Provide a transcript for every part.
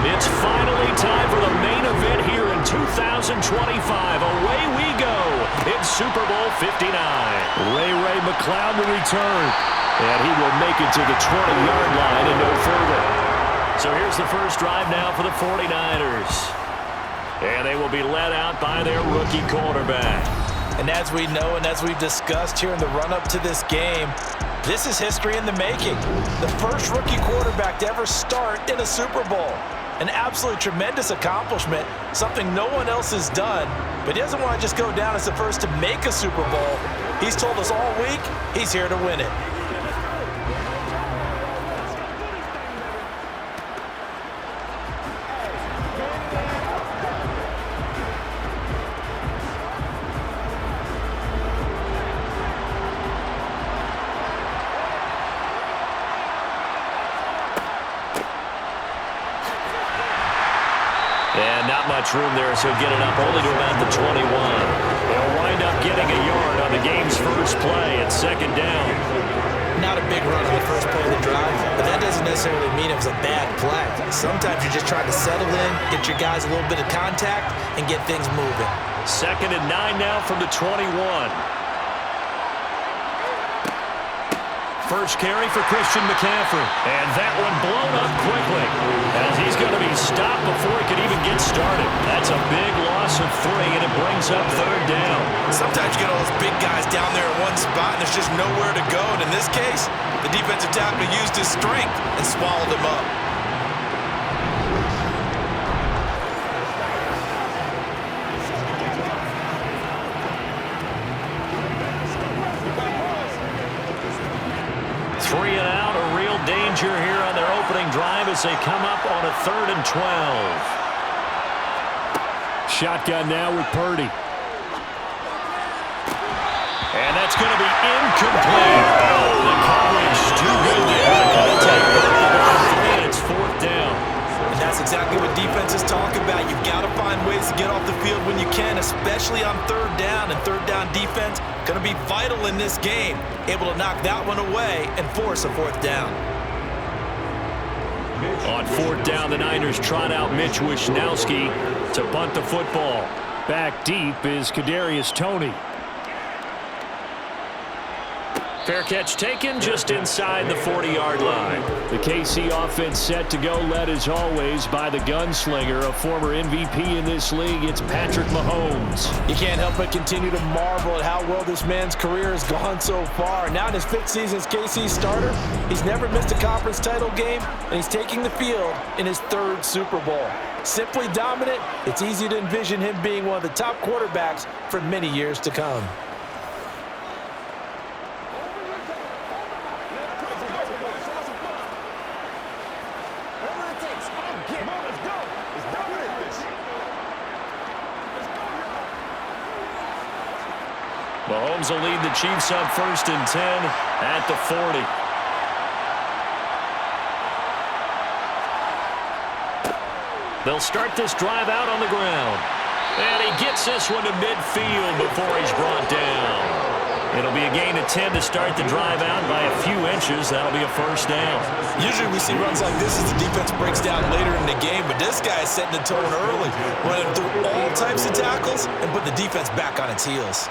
It's finally time for the main event here in 2025. Away we go in Super Bowl 59. Ray McCloud will return, and he will make it to the 20-yard line and no further. So here's the first drive now for the 49ers. And they will be led out by their rookie quarterback. And as we know and as we've discussed here in the run-up to this game, this is history in the making. The first rookie quarterback to ever start in a Super Bowl. An absolutely tremendous accomplishment, something no one else has done. But he doesn't want to just go down as the first to make a Super Bowl. He's told us all week he's here to win it. And not much room there, so get it up only to about the 21. They'll wind up getting a yard on the game's first play at second down. Not a big run on the first play of the drive, but that doesn't necessarily mean it was a bad play. Sometimes you're just trying to settle in, get your guys a little bit of contact, and get things moving. 2nd and 9 now from the 21. First carry for Christian McCaffrey. And that one blown up quickly, as he's going to be stopped before he can even get started. That's a big loss of 3, and it brings up 3rd down. Sometimes you get all those big guys down there in one spot, and there's just nowhere to go. And in this case, the defensive tackle used his strength and swallowed him up. Danger here on their opening drive as they come up on a 3rd and 12. Shotgun now with Purdy. And that's going to be incomplete. Oh, the coverage too good there. Going to take Purdy, and it's 4th down. And that's exactly what defenses talk about. You've got to find ways to get off the field when you can, especially on 3rd down. And 3rd down defense going to be vital in this game. Able to knock that one away and force a 4th down. On 4th down, the Niners trot out Mitch Wishnowsky to punt the football. Back deep is Kadarius Toney. Fair catch taken just inside the 40-yard line. The KC offense set to go, led as always by the gunslinger, a former MVP in this league. It's Patrick Mahomes. You can't help but continue to marvel at how well this man's career has gone so far. Now in his 5th season as KC starter, he's never missed a conference title game, and he's taking the field in his 3rd Super Bowl. Simply dominant, it's easy to envision him being one of the top quarterbacks for many years to come. Mahomes will lead the Chiefs up 1st and 10 at the 40. They'll start this drive out on the ground. And he gets this one to midfield before he's brought down. It'll be a gain of 10 to start the drive out by a few inches. That'll be a 1st down. Usually we see runs like this as the defense breaks down later in the game, but this guy is setting the tone early, running through all types of tackles and put the defense back on its heels.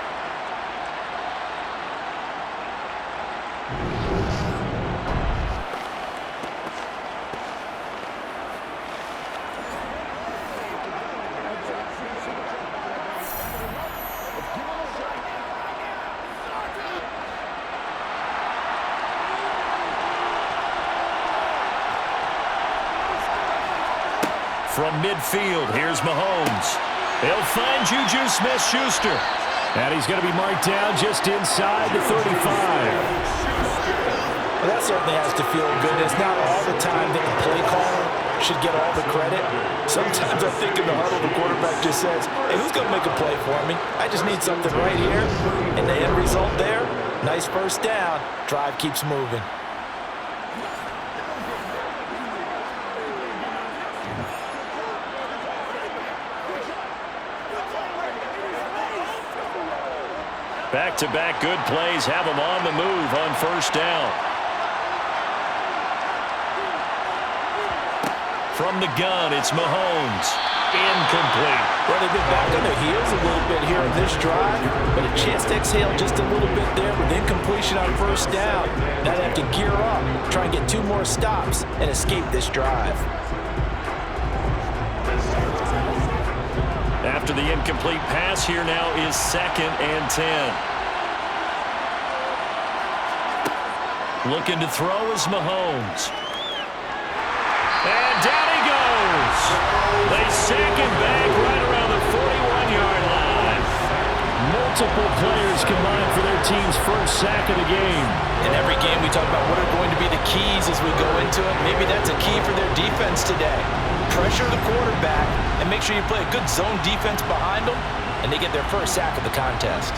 From midfield, here's Mahomes. He'll find Juju Smith-Schuster. And he's going to be marked down just inside the 35. Well, that certainly has to feel good. It's not all the time that the play caller should get all the credit. Sometimes I think in the huddle, the quarterback just says, hey, who's going to make a play for me? I just need something right here. And the end result there, nice 1st down. Drive keeps moving. Back-to-back good plays have them on the move on 1st down. From the gun, it's Mahomes. Incomplete. Well, they've been back on their heels a little bit here in this drive, but a chance to exhale just a little bit there with incompletion on first down. Now they have to gear up, try and get 2 more stops, and escape this drive. After the incomplete pass, here now is 2nd and 10. Looking to throw is Mahomes. And down he goes. They sack him back right around the 41-yard line. Multiple players combined for their team's first sack of the game. In every game we talk about what are going to be the keys as we go into it. Maybe that's a key for their defense today. Pressure the quarterback and make sure you play a good zone defense behind them, and they get their first sack of the contest.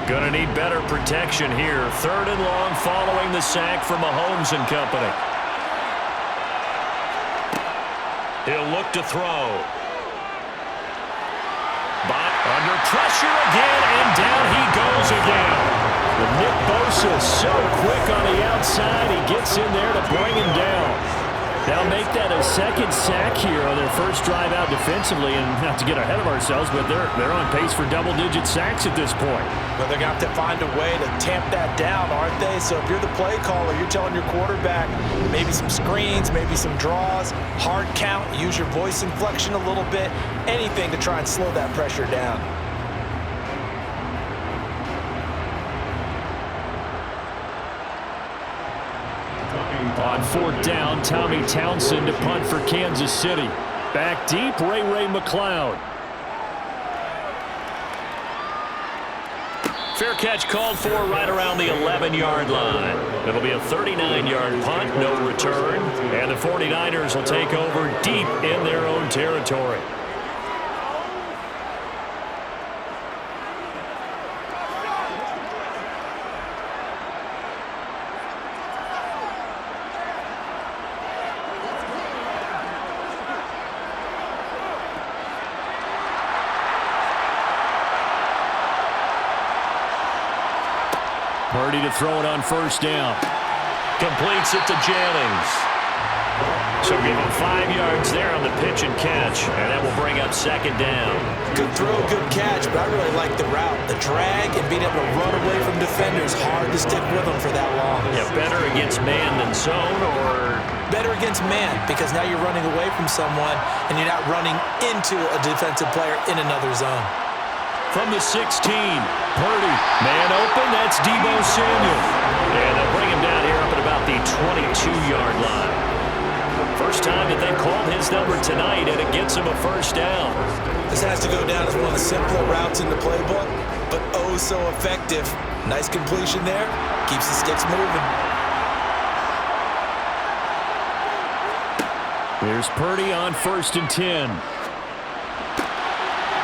Gonna need better protection here. 3rd and long following the sack from Mahomes and company. He'll look to throw. But under pressure again, and down he goes again. The Nick Bosa is so quick on the outside. He gets in there to bring him down. They'll make that a 2nd sack here on their first drive out defensively, and not to get ahead of ourselves, but they're on pace for double-digit sacks at this point. Well, they're going to have to find a way to tamp that down, aren't they? So if you're the play caller, you're telling your quarterback maybe some screens, maybe some draws, hard count, use your voice inflection a little bit, anything to try and slow that pressure down. On 4th down, Tommy Townsend to punt for Kansas City. Back deep, Ray McCloud. Fair catch called for right around the 11-yard line. It'll be a 39-yard punt, no return. And the 49ers will take over deep in their own territory. Purdy to throw it on 1st down. Completes it to Jennings. So give him 5 yards there on the pitch and catch, and that will bring up 2nd down. Good throw, good catch, but I really like the route. The drag and being able to run away from defenders, hard to stick with them for that long. Yeah, better against man than zone, or? Better against man, because now you're running away from someone, and you're not running into a defensive player in another zone. From the 16, Purdy, man open, that's Deebo Samuel. And they'll bring him down here up at about the 22-yard line. First time that they've called his number tonight, and it gets him a 1st down. This has to go down as one of the simpler routes in the playbook, but oh so effective. Nice completion there, keeps the sticks moving. Here's Purdy on 1st and 10.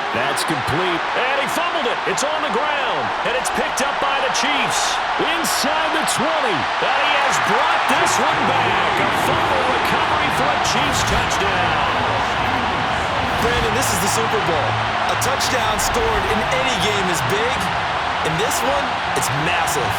That's complete, and he fumbled it. It's on the ground, and it's picked up by the Chiefs. Inside the 20, and he has brought this one back. A fumble recovery for a Chiefs touchdown. Brandon, this is the Super Bowl. A touchdown scored in any game is big. In this one, it's massive.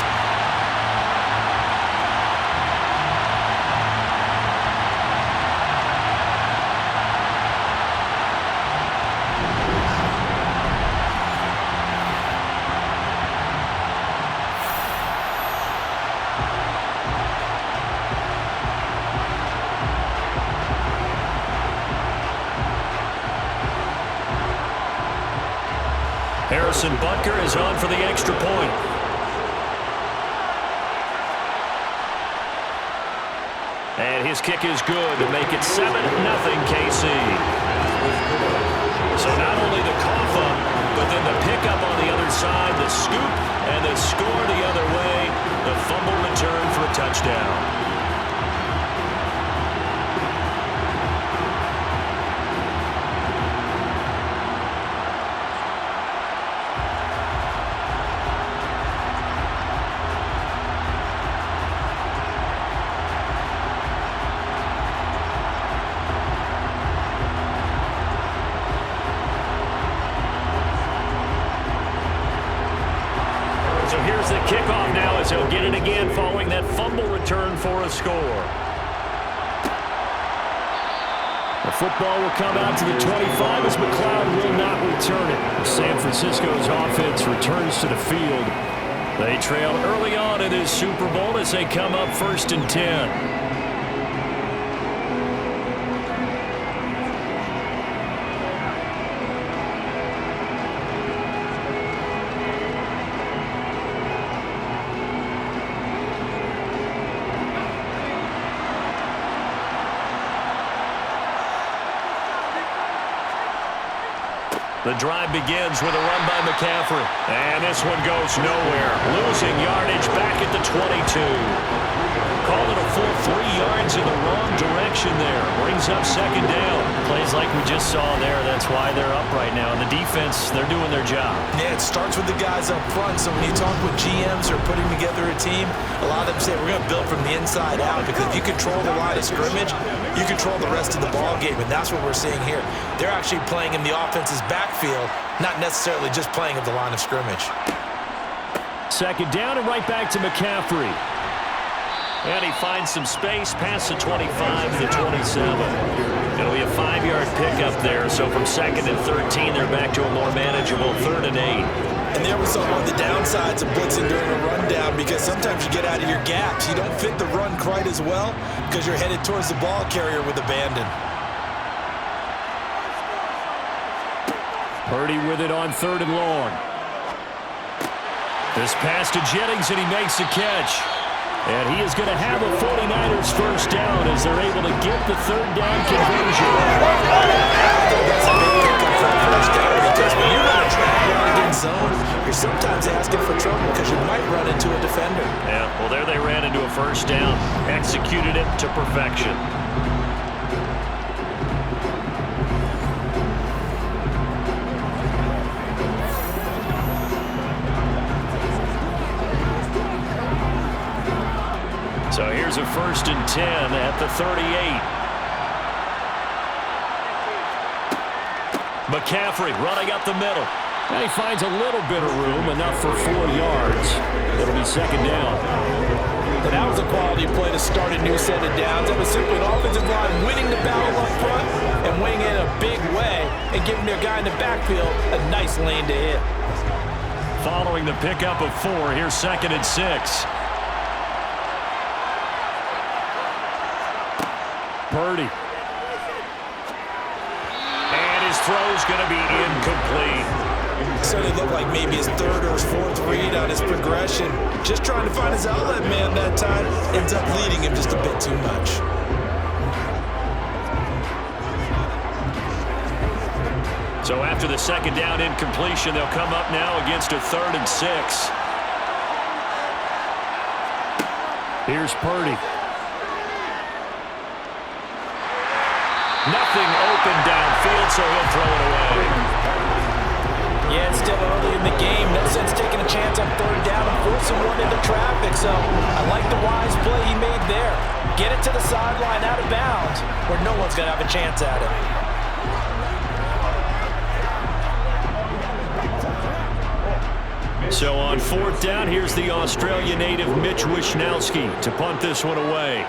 Harrison Butker is on for the extra point. And his kick is good to make it 7-0 KC. So not only the cough up, but then the pickup on the other side, the scoop, and the score the other way. The fumble return for a touchdown. as he'll get it again following that fumble return for a score. The football will come out to the 25 as McLeod will not return it. San Francisco's offense returns to the field. They trail early on in this Super Bowl as they come up 1st and 10. The drive begins with a run by McCaffrey. And this one goes nowhere. Losing yardage back at the 22. Call it a full 3 yards in the wrong direction there. Brings up 2nd down. Plays like we just saw there. That's why they're up right now. And the defense, they're doing their job. Yeah, it starts with the guys up front. So when you talk with GMs or putting together a team, a lot of them say we're going to build from the inside out. Because if you control the line of scrimmage, you control the rest of the ball game. And that's what we're seeing here. They're actually playing in the offense's backfield, not necessarily just playing at the line of scrimmage. 2nd down and right back to McCaffrey. And he finds some space past the 25 to the 27. It'll be a 5-yard pickup there. So from 2nd and 13, they're back to a more manageable 3rd and 8. And there we saw one of the downsides of blitzing during a rundown, because sometimes you get out of your gaps. You don't fit the run quite as well because you're headed towards the ball carrier with abandon. Purdy with it on 3rd and long. This pass to Jennings, and he makes the catch. And he is going to have a 49ers first down as they're able to get the 3rd down conversion. That's a big pickup for a first down, because when you run a drag route against zone, you're sometimes asking for trouble because you might run into a defender. Yeah, well, there they ran into a first down, executed it to perfection. So here's a 1st and 10 at the 38. McCaffrey running up the middle. And he finds a little bit of room, enough for 4 yards. It'll be 2nd down. And that was a quality play to start a new set of downs. That was simply an offensive line winning the battle up front and winning in a big way and giving their guy in the backfield a nice lane to hit. Following the pickup of 4, here's 2nd and 6. Purdy. And his throw's going to be incomplete. Certainly looked like maybe his 3rd or his 4th read on his progression. Just trying to find his outlet man that time. Ends up leading him just a bit too much. So after the 2nd down incompletion, they'll come up now against a 3rd and 6. Here's Purdy. Nothing open downfield, so he'll throw it away. Yeah, it's still early in the game. No sense taking a chance on 3rd down and forcing one into traffic. So I like the wise play he made there. Get it to the sideline out of bounds where no one's going to have a chance at it. So on 4th down, here's the Australia native Mitch Wishnowsky to punt this one away.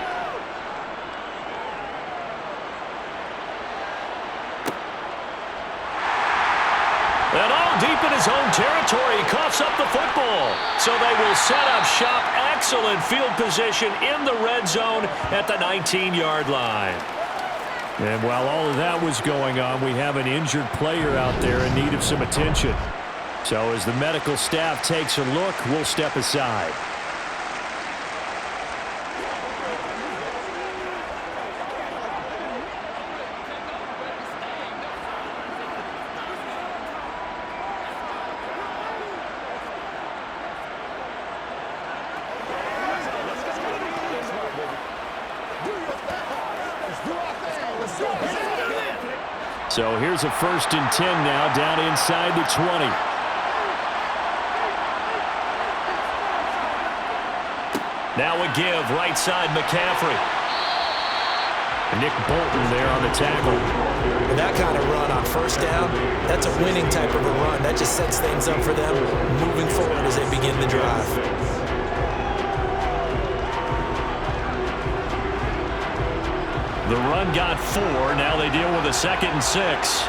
And all deep in his own territory, he coughs up the football. So they will set up shop. Excellent field position in the red zone at the 19-yard line. And while all of that was going on, we have an injured player out there in need of some attention. So as the medical staff takes a look, we'll step aside. So here's a 1st and 10 now down inside the 20. Now a give right side McCaffrey. Nick Bolton there on the tackle. And that kind of run on 1st down, that's a winning type of a run. That just sets things up for them moving forward as they begin the drive. The run got 4. Now they deal with a 2nd and 6.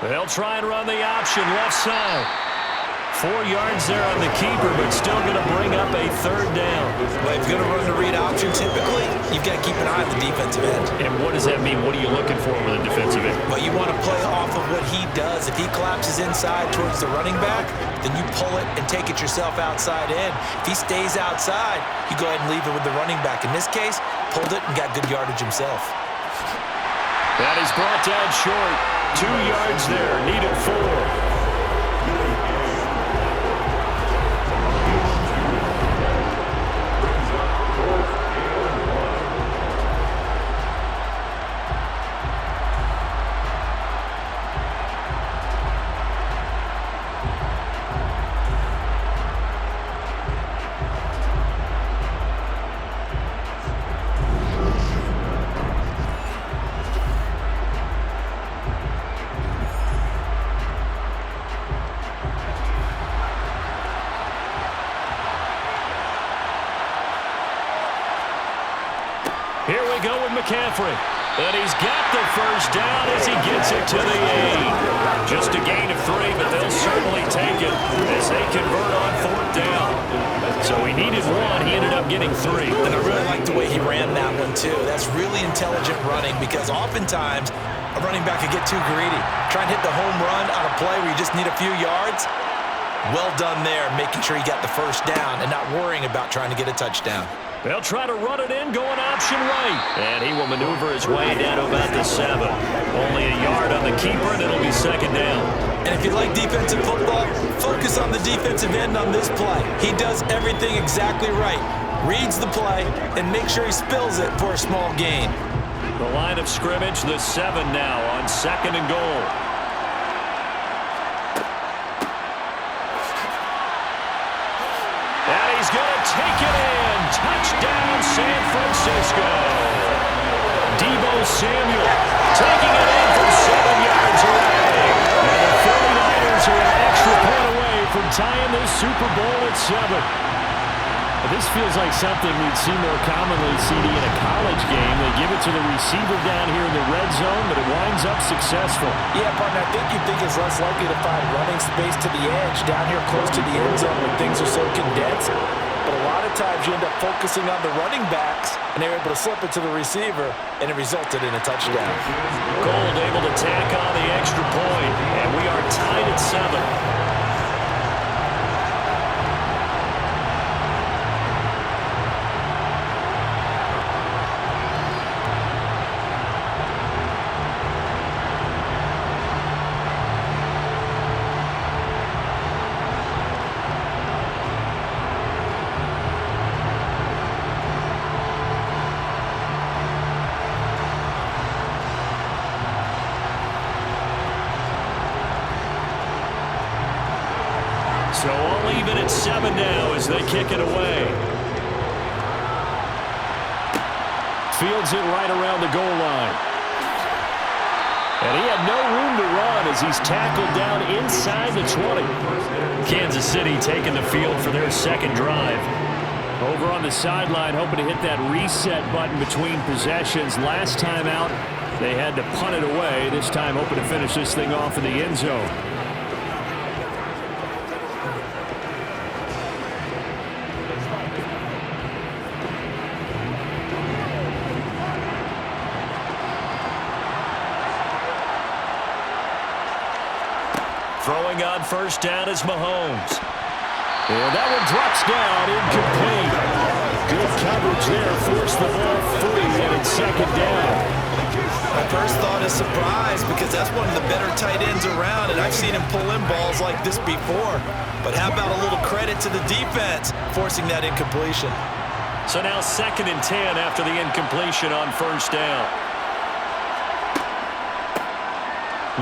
They'll try and run the option left side. 4 yards there on the keeper, but still going to bring up a 3rd down. Well, if you're going to run the read option, typically, you've got to keep an eye on the defensive end. And what does that mean? What are you looking for with a defensive end? Well, you want to play off of what he does. If he collapses inside towards the running back, then you pull it and take it yourself outside in. If he stays outside, you go ahead and leave it with the running back. In this case, pulled it and got good yardage himself. That is brought down short. 2 yards there, needed 4. Here we go with McCaffrey. And he's got the first down as he gets it to the 8. Just a gain of 3, but they'll certainly take it as they convert on 4th down. So he needed 1. He ended up getting 3. And I really like the way he ran that one, too. That's really intelligent running because oftentimes a running back could get too greedy. Try and hit the home run on a play where you just need a few yards. Well done there, making sure he got the first down and not worrying about trying to get a touchdown. They'll try to run it in, going option right. And he will maneuver his way down to about the 7. Only a yard on the keeper, and it'll be 2nd down. And if you like defensive football, focus on the defensive end on this play. He does everything exactly right. Reads the play and makes sure he spills it for a small gain. The line of scrimmage, the 7 now on 2nd and goal. And he's going to take it in. Touchdown, San Francisco. Deebo Samuel taking it in from 7 yards away. And the 49ers are an extra point away from tying this Super Bowl at 7. This feels like something we'd see more commonly, CD, in a college game. They give it to the receiver down here in the red zone, but it winds up successful. Yeah, partner, I think you'd think it's less likely to find running space to the edge down here close to the end zone when things are so condensed. But a lot of times you end up focusing on the running backs, and they're able to slip it to the receiver, and it resulted in a touchdown. Gold able to tack on the extra point, and we are tied at 7. So all even at 7 now as they kick it away. Fields it right around the goal line. And he had no room to run as he's tackled down inside the 20. Kansas City taking the field for their 2nd drive. Over on the sideline, hoping to hit that reset button between possessions. Last time out, they had to punt it away. This time, hoping to finish this thing off in the end zone. Throwing on 1st down is Mahomes. And that one drops down, incomplete. Good coverage there, forced the ball free, and it's 2nd down. My first thought is surprise because that's one of the better tight ends around, and I've seen him pull in balls like this before. But how about a little credit to the defense forcing that incompletion? So now 2nd and 10 after the incompletion on 1st down.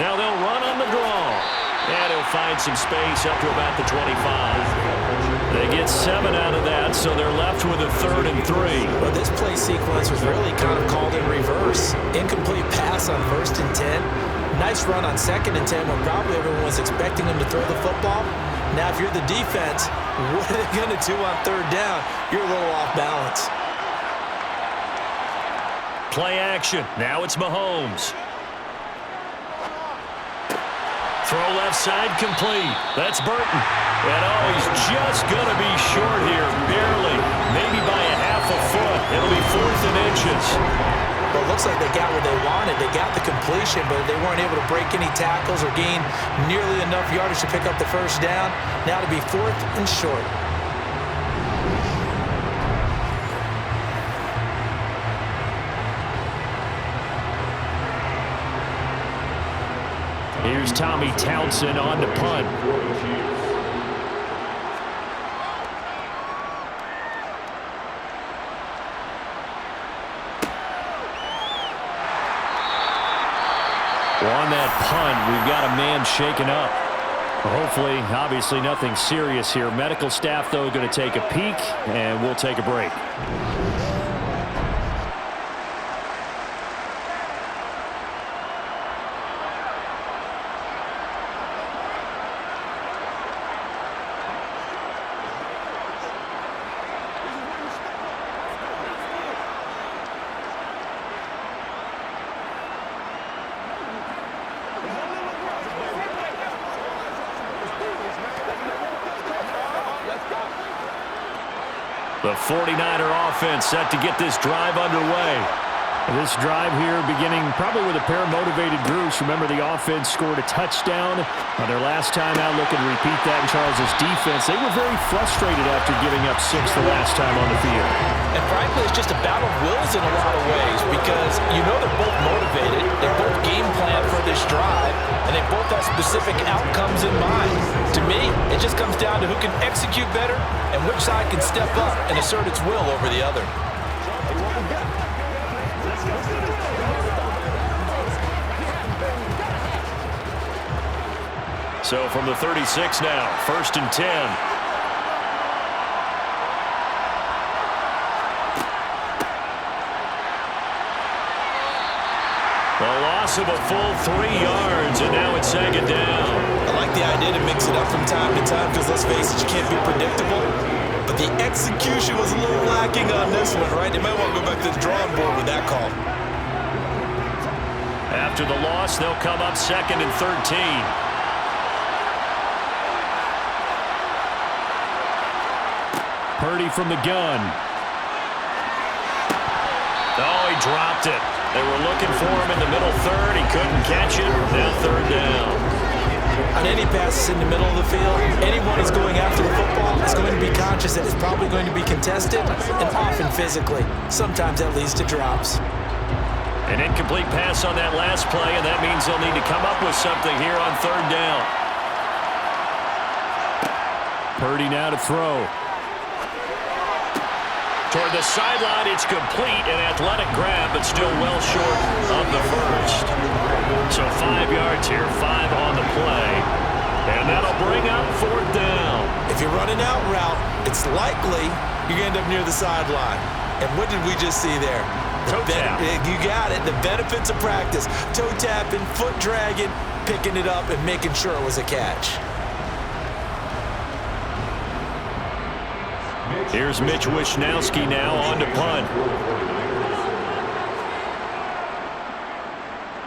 Now they'll run on the draw. And he'll find some space up to about the 25. They get 7 out of that, so they're left with a 3rd and 3. Well, this play sequence was really kind of called in reverse. Incomplete pass on 1st and 10. Nice run on 2nd and 10 when probably everyone was expecting him to throw the football. Now, if you're the defense, what are they going to do on third down? You're a little off balance. Play action. Now it's Mahomes. Throw left side complete. That's Burton. And oh, he's just going to be short here, barely. Maybe by a half a foot. It'll be 4th and inches. Well, it looks like they got what they wanted. They got the completion, but they weren't able to break any tackles or gain nearly enough yardage to pick up the first down. Now to be 4th and short. Here's Tommy Townsend on the punt. On that punt, we've got a man shaken up. Hopefully, obviously nothing serious here. Medical staff, though, going to take a peek, and we'll take a break. The 49er offense set to get this drive underway. This drive here beginning probably with a pair of motivated groups. Remember, the offense scored a touchdown on their last time out. Looking to repeat that in Charles's defense. They were very frustrated after giving up 6 the last time on the field. And frankly, it's just a battle of wills in a lot of ways because you know they're both motivated. They both game plan for this drive, and they both have specific outcomes in mind. To me, it just comes down to who can execute better and which side can step up and assert its will over the other. So from the 36 now, 1st and 10. The loss of a full 3 yards, and now it's 2nd down. I like the idea to mix it up from time to time because, let's face it, you can't be predictable. But the execution was a little lacking on this one, right? They might want to go back to the drawing board with that call. After the loss, they'll come up 2nd and 13. Purdy from the gun. Oh, he dropped it. They were looking for him in the middle third. He couldn't catch it. Now 3rd down. On any passes in the middle of the field, anyone who's going after the football is going to be conscious that it's probably going to be contested and often physically. Sometimes that leads to drops. An incomplete pass on that last play, and that means they'll need to come up with something here on 3rd down. Purdy now to throw. Toward the sideline, it's complete, an athletic grab, but still well short of the first. So 5 yards here, 5 on the play. And that'll bring up 4th down. If you're running out route, it's likely you're going to end up near the sideline. And what did we just see there? Toe tap. You got it. The benefits of practice. Toe tapping, foot dragging, picking it up, and making sure it was a catch. Here's Mitch Wishnowsky now on to punt.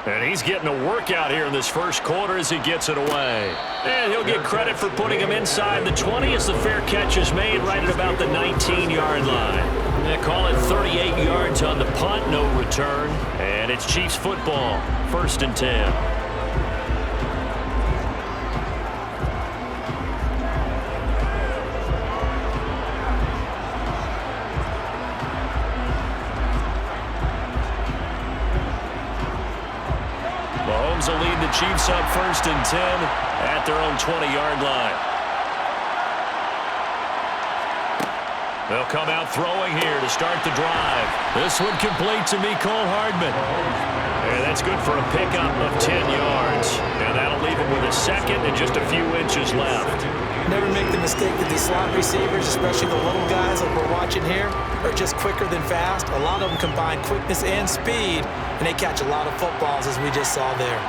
And he's getting a workout here in this first quarter as he gets it away. And he'll get credit for putting him inside the 20 as the fair catch is made right at about the 19-yard line. They call it 38 yards on the punt, no return. And it's Chiefs football, 1st and 10. Mahomes will lead the Chiefs up 1st and 10 at their own 20-yard line. They'll come out throwing here to start the drive. This one complete to Mecole Hardman. And that's good for a pickup of 10 yards. And that'll leave him with a 2nd and just a few inches left. Never make the mistake that these slot receivers, especially the little guys like we're watching here, are just quicker than fast. A lot of them combine quickness and speed, and they catch a lot of footballs, as we just saw there.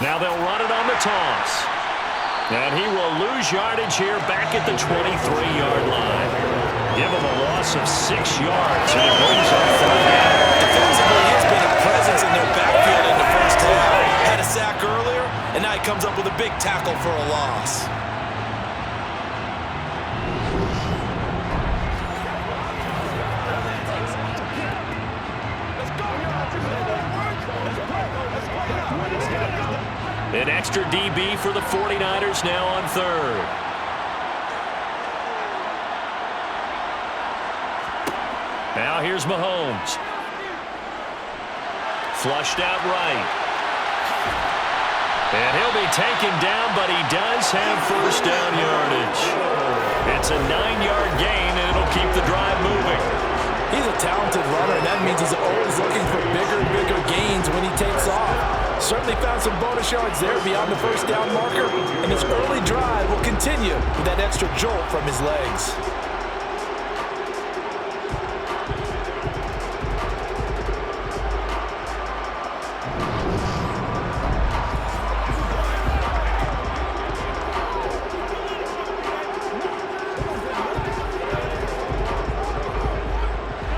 Now they'll run it on the toss. And he will lose yardage here back at the 23-yard line. Give him a loss of 6 yards, and it brings up 3rd down. Defensively, he has been a presence in their backfield in the first half. Had a sack earlier, and now he comes up with a big tackle for a loss. An extra DB for the 49ers now on 3rd. Now here's Mahomes. Flushed out right. And he'll be taken down, but he does have 1st down yardage. It's a 9-yard gain, and it'll keep the drive moving. He's a talented runner, and that means he's always looking for bigger and bigger gains when he takes off. Certainly found some bonus yards there beyond the 1st down marker, and his early drive will continue with that extra jolt from his legs.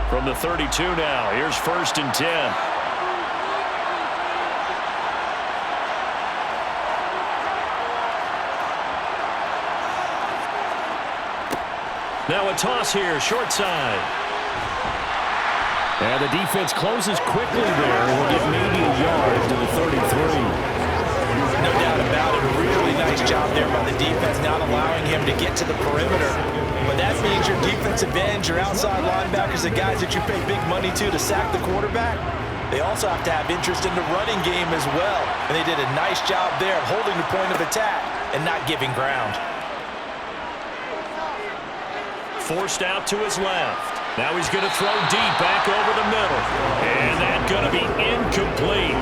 From the 32 now, here's 1st and 10. Now a toss here, short side. And the defense closes quickly there. We'll get maybe a yard to the 33. No doubt about it. A really nice job there by the defense, not allowing him to get to the perimeter. But that means your defensive ends, your outside linebackers, the guys that you pay big money to sack the quarterback, they also have to have interest in the running game as well. And they did a nice job there of holding the point of attack and not giving ground. Forced out to his left. Now he's going to throw deep back over the middle. And that's going to be incomplete.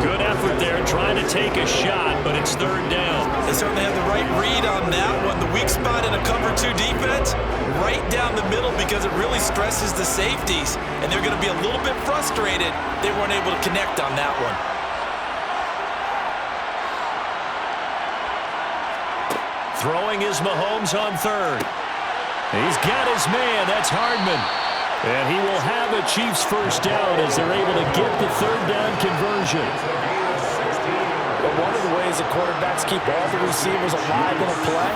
Good effort there trying to take a shot, but it's 3rd down. They certainly have the right read on that one. The weak spot in a cover 2 defense, right down the middle because it really stresses the safeties. And they're going to be a little bit frustrated they weren't able to connect on that one. Throwing is Mahomes on 3rd. He's got his man. That's Hardman. And he will have a Chiefs 1st down as they're able to get the 3rd down conversion. But one of the ways that quarterbacks keep all the receivers alive in a play,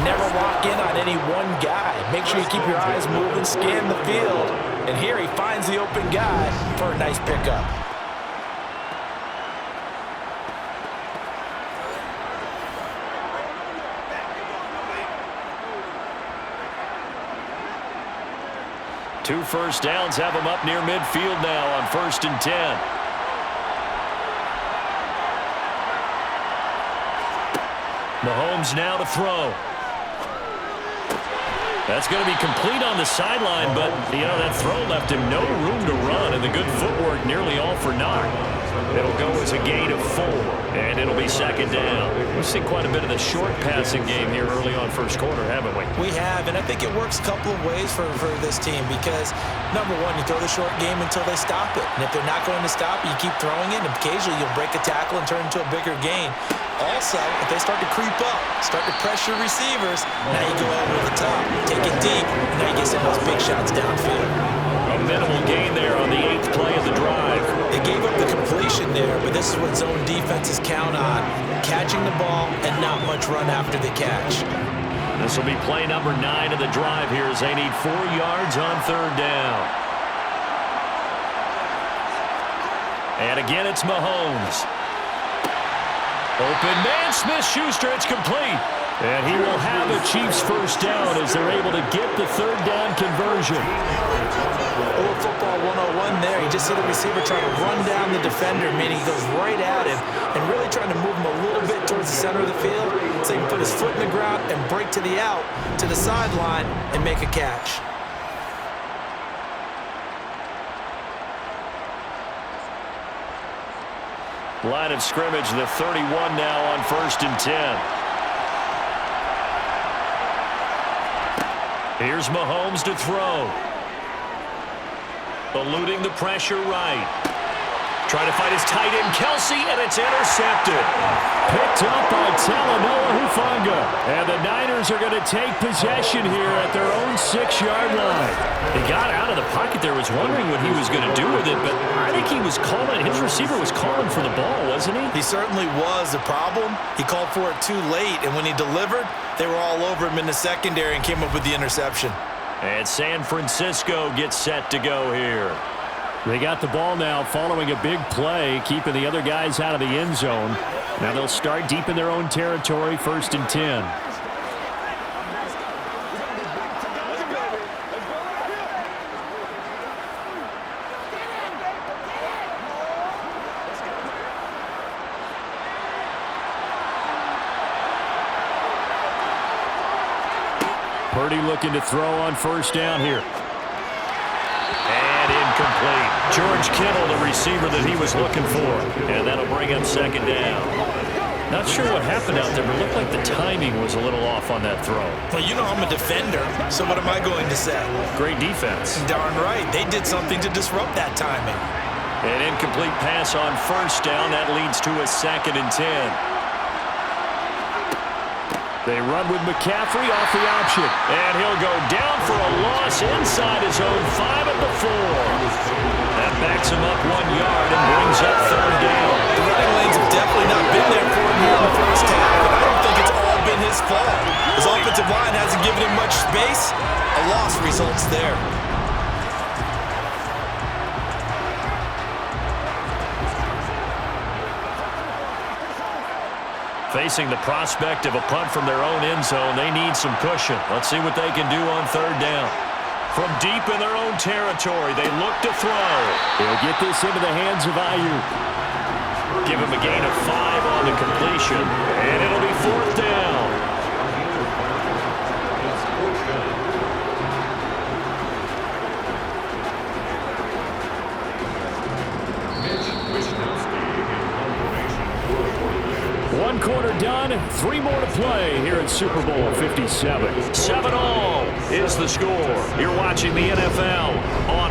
never lock in on any one guy. Make sure you keep your eyes moving, scan the field. And here he finds the open guy for a nice pickup. Two 1st downs have him up near midfield now on 1st and 10. Mahomes now to throw. That's going to be complete on the sideline, but, that throw left him no room to run, and the good footwork nearly all for naught. It'll go as a gain of 4, and it'll be 2nd down. We've seen quite a bit of the short passing game here early on 1st quarter, haven't we? We have, and I think it works a couple of ways for this team because, number one, you throw the short game until they stop it. And if they're not going to stop it, you keep throwing it, and occasionally you'll break a tackle and turn it into a bigger gain. Also, if they start to creep up, start to pressure receivers, now you go over the top, take it deep, and now you get some of those big shots downfield. A minimal gain there on the 8th play of the drive. They gave up the completion there, but this is what zone defenses count on, catching the ball and not much run after the catch. This will be play number 9 of the drive here as they need 4 yards on 3rd down. And again, it's Mahomes. Open man, Smith-Schuster, it's complete. And he will have a Chiefs 1st down as they're able to get the 3rd down conversion. A little football 101 there. You just see the receiver trying to run down the defender, meaning he goes right at him and really trying to move him a little bit towards the center of the field so he can put his foot in the ground and break to the out, to the sideline, and make a catch. Line of scrimmage, the 31 now on 1st and 10. Here's Mahomes to throw. Eluding the pressure right. Trying to find his tight end, Kelsey, and it's intercepted. Picked up by Talanoa Hufanga. And the Niners are going to take possession here at their own 6-yard line. He got out of the pocket there, was wondering what he was going to do with it, but I think he was calling, his receiver was calling for the ball, wasn't he? He certainly was. The problem, he called for it too late, and when he delivered, they were all over him in the secondary and came up with the interception. And San Francisco gets set to go here. They got the ball now following a big play, keeping the other guys out of the end zone. Now they'll start deep in their own territory, 1st and 10. Purdy looking to throw on 1st down here. And incomplete. George Kittle, the receiver that he was looking for. And that'll bring up 2nd down. Not sure what happened out there, but it looked like the timing was a little off on that throw. Well, you know I'm a defender, so what am I going to say? Great defense. Darn right. They did something to disrupt that timing. An incomplete pass on 1st down. That leads to a 2nd and 10. They run with McCaffrey off the option. And he'll go down for a loss inside his own 5 at the 4. That backs him up 1 yard and brings up 3rd down. The running lanes have definitely not been there for him here in the first half, but I don't think it's all been his fault. His offensive line hasn't given him much space. A loss results there. Facing the prospect of a punt from their own end zone, they need some cushion. Let's see what they can do on 3rd down. From deep in their own territory, they look to throw. They'll get this into the hands of Ayuk. Give him a gain of 5 on the completion, and it'll be 4th down. One quarter done, 3 more to play here at Super Bowl 57. 7-all is the score. You're watching the NFL on